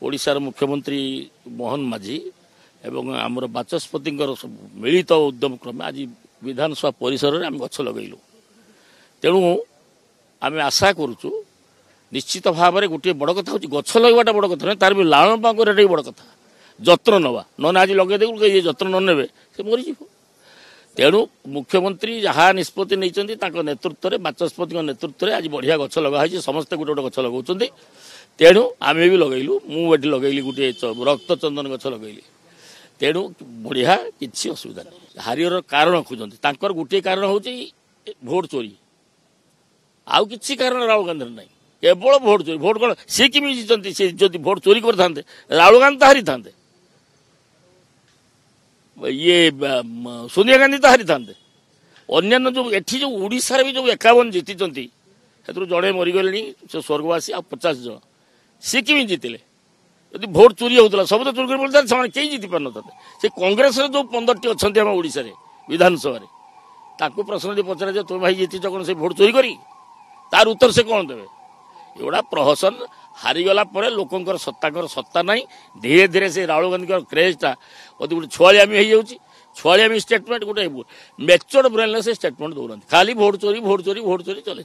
ओडिशार मुख्यमंत्री मोहन माझी एवं आमर बाचस्पति मिलित उद्यम क्रमे आज विधानसभा परिसर में आम गछ लगेलु। तेणु आम आशा करुचु निश्चित भाव में गोटे बड़ कथा हूँ गछ लगवाटा बड़ कथा नहीं, तार भी लालन पालन करवाटा बड़ कथा, जत्न नवा न आज लगे ये जत्न न ने से मरीज। तेणु मुख्यमंत्री जहाँ निष्पत्ति नहीं नेतृत्व में बाचस्पति नेतृत्व में आज बढ़िया गछ लगाई, समस्ते गोटे गोटे गछ लगाउछन्ति। तेणु आम भी लगेलु, मुझे लगेली गोटे रक्त चंदन गछ लगेली। तेणु बढ़िया किसी असुविधा नहीं। हारियर कारण खोजती गोटे कारण हूँ भोट चोरी, आउ किसी कारण राहुल गांधी नहीं, केवल भोट चोरी। भोट कौन सी कि जीतती, सी जब भोट चोरी करते राहुल गांधी तो हारी था, ये सोनिया गांधी तो हारी था। अन्य जो एठी जो उड़ीसा भी जो 51 जीति जड़े मरीगले से स्वर्गवासी आ 50 जन सी कि जीतिले। यदि भोट चोरी होता सब तो चोरी कर कई जीति पार ना। से कांग्रेस जो 15टी अच्छा आम ओडिशा विधानसभा ताकू प्रश्न जो पचरा जाए तुम भाई जीति कौन से भोट चोरी करी, तार उत्तर से कौन देवे। एगुड़ा प्रहसन हारीगला लोकंर सत्ता ना। धीरे धीरे से राहुल गांधी क्रेजटा गोटे छुआलियामी हो छुआलियामी स्टेटमेंट गोटे मेच्योर्ड ब्रेनलेस स्टेटमेंट दौरान खाली भोट चोरी भोट चोरी भोट चोरी चले।